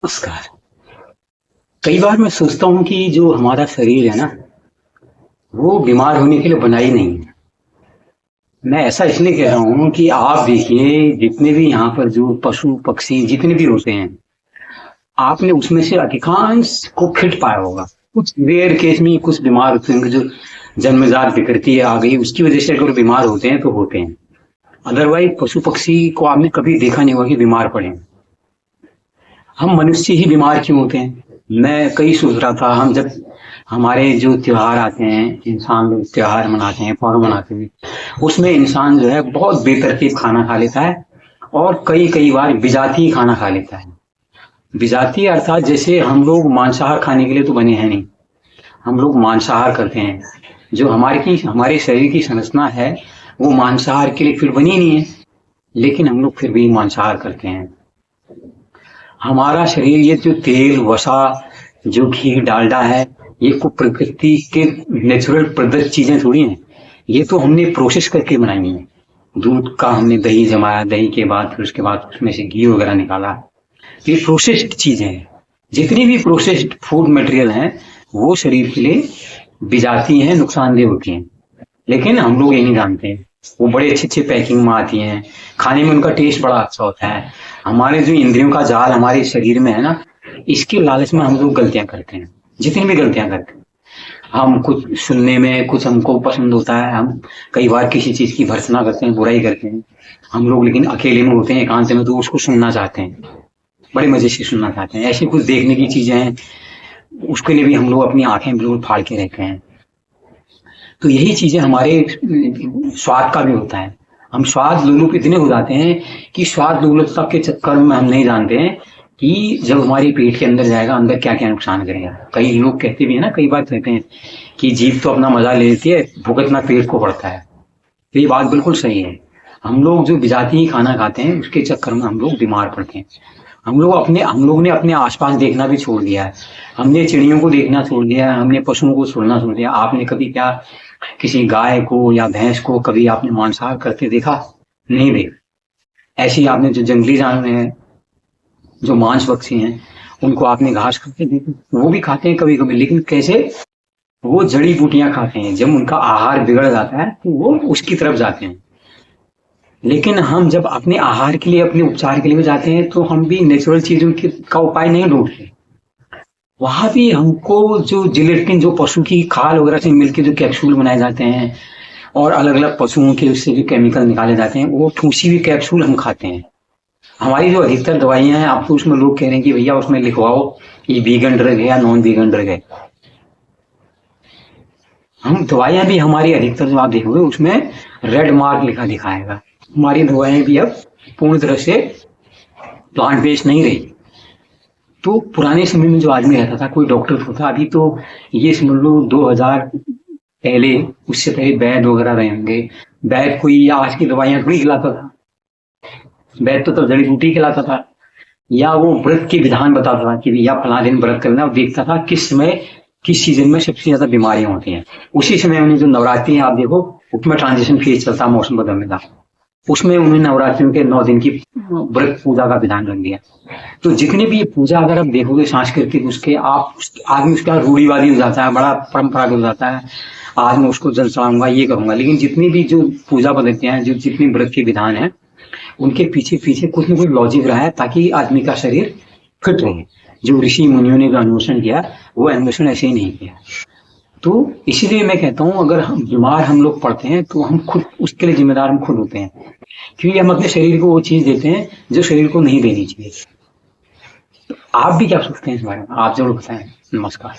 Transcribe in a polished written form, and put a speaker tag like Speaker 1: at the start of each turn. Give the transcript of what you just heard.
Speaker 1: नमस्कार। कई बार मैं सोचता हूँ कि जो हमारा शरीर है ना, वो बीमार होने के लिए बना ही नहीं है। मैं ऐसा इसलिए कह रहा हूँ कि आप देखिए जितने भी यहाँ पर जो पशु पक्षी जितने भी होते हैं, आपने उसमें से अधिकांश को फिट पाया होगा। कुछ रेयर केस में कुछ बीमार होते हैं जो जन्मजात विकृति आ गई, उसकी वजह से अगर बीमार होते हैं तो होते हैं। अदरवाइज पशु पक्षी को आपने कभी देखा नहीं होगा कि बीमार पड़े। हम मनुष्य ही बीमार क्यों होते हैं? मैं कई सोच रहा था, हम जब हमारे जो त्योहार आते हैं, इंसान लोग त्योहार मनाते हैं, पर्व मनाते हैं, उसमें इंसान जो है बहुत बेतरतीब खाना खा लेता है और कई कई बार विजातीय खाना खा लेता है। विजातीय अर्थात जैसे हम लोग मांसाहार खाने के लिए तो बने हैं नहीं, हम लोग मांसाहार करते हैं। जो हमारे शरीर की संरचना है वो मांसाहार के लिए फिर बनी नहीं है, लेकिन हम लोग फिर भी मांसाहार करते हैं। हमारा शरीर ये जो तेल वसा जो घी डालडा है, ये को प्रकृति के नेचुरल प्रदत्त चीजें थोड़ी हैं। ये तो हमने प्रोसेस करके बनाई है। दूध का हमने दही जमाया, दही के बाद फिर उसके बाद उसमें से घी वगैरह निकाला। ये प्रोसेस्ड चीजें हैं। जितनी भी प्रोसेस्ड फूड मटेरियल हैं वो शरीर के लिए विजातीय हैं, नुकसानदेह होती हैं, लेकिन हम लोग ये नहीं जानते हैं। वो बड़े अच्छे अच्छे पैकिंग में आती हैं, खाने में उनका टेस्ट बड़ा अच्छा होता है। हमारे जो इंद्रियों का जाल हमारे शरीर में है ना, इसके लालच में हम लोग गलतियां करते हैं, जितनी भी गलतियां करते हैं। हम कुछ सुनने में कुछ हमको पसंद होता है, हम कई बार किसी चीज की भर्त्सना करते हैं, बुराई करते हैं हम लोग, लेकिन अकेले में होते हैं एकांत में तो उसको सुनना चाहते हैं, बड़े मजे से सुनना चाहते हैं। ऐसी कुछ देखने की चीजें हैं, उसके लिए भी हम लोग अपनी आंखें बिल्कुल फाड़ के रहते हैं। तो यही चीजें हमारे स्वाद का भी होता है। हम स्वाद लोलुप इतने हो जाते हैं कि स्वाद लोलुपता के चक्कर में हम नहीं जानते हैं कि जब हमारे पेट के अंदर जाएगा, अंदर क्या क्या नुकसान करेगा। कई लोग कहते भी है ना, कई बार कहते हैं कि जीभ तो अपना मजा ले लेती है, भुगतना पेट को पड़ता है। तो ये बात बिल्कुल सही है। हम लोग जो विजातीय खाना खाते हैं उसके चक्कर में हम लोग बीमार पड़ते हैं। हम लोग ने अपने आसपास देखना भी छोड़ दिया है। हमने चिड़ियों को देखना छोड़ दिया है, हमने पशुओं को छोड़ना छोड़ दिया। आपने कभी क्या किसी गाय को या भैंस को कभी आपने मांसाहार करते देखा? नहीं देखा। ऐसे ही आपने जो जंगली जानवर हैं, जो मांस भक्षी हैं, उनको आपने घास खाते देखा? वो भी खाते हैं कभी कभी, लेकिन कैसे? वो जड़ी बूटियां खाते हैं। जब उनका आहार बिगड़ जाता है तो वो उसकी तरफ जाते हैं। लेकिन हम जब अपने आहार के लिए, अपने उपचार के लिए भी जाते हैं तो हम भी नेचुरल चीजों का उपाय नहीं ढूंढते। वहां भी हमको जो जिलेटिन, जो पशु की खाल वगैरह से मिलकर जो कैप्सूल बनाए जाते हैं और अलग अलग पशुओं के उससे जो केमिकल निकाले जाते हैं, वो ठूसी हुई कैप्सूल हम खाते हैं। हमारी जो अधिकतर दवाइयां हैं, आप तो उसमें लोग कह रहे हैं कि भैया उसमें लिखवाओ ये वीगन ड्रग है या नॉन वीगन ड्रग है। हम दवाइयां भी हमारी अधिकतर जो आप देखोगे उसमें रेड मार्क लिखा दिखाएगा। हमारी दवाएं भी अब पूर्ण तरह से प्लांट बेस्ड नहीं रही। तो पुराने समय में जो आदमी रहता था, कोई डॉक्टर होता, अभी तो ये समझ लो 2000 पहले, उससे पहले वैद वगैरह रहे होंगे। वैद कोई आज की दवाइयां थोड़ी खिलाता था। वैद तो जड़ी बूटी खिलाता था, या वो व्रत के विधान बताता था कि भैया फला दिन व्रत करना, और देखता था किस समय किस सीजन में सबसे ज्यादा बीमारियां होती हैं। उसी समय उन्हें जो नवरात्रि है आप देखो, उसमें ट्रांजिशन फेज चलता, मौसम बदलने का, उसमें उन्हें नवरात्रियों के 9 दिन की व्रत पूजा का विधान रख दिया। तो जितनी भी पूजा अगर आप देखोगे सांस्कृतिक, उसके आप आदमी उसका रूढ़िवादी हो जाता है, बड़ा परंपरागत हो जाता है। आज मैं उसको जल चढ़ाऊंगा, ये करूंगा। लेकिन जितनी भी जो पूजा पद्धतियां हैं, जो जितनी व्रत के विधान है, उनके पीछे पीछे कुछ न कुछ लॉजिक रहा है ताकि आदमी का शरीर फिट रहे। जो ऋषि मुनियों ने जो अन्वेषण किया, वो अन्वेषण ऐसे ही नहीं किया। तो इसीलिए मैं कहता हूँ, अगर हम बीमार हम लोग पड़ते हैं तो हम खुद उसके लिए जिम्मेदार हम खुद होते हैं, क्योंकि हम अपने शरीर को वो चीज देते हैं जो शरीर को नहीं देनी चाहिए। तो आप भी क्या सोचते हैं इस बारे में? आप जरूर बताएं। नमस्कार।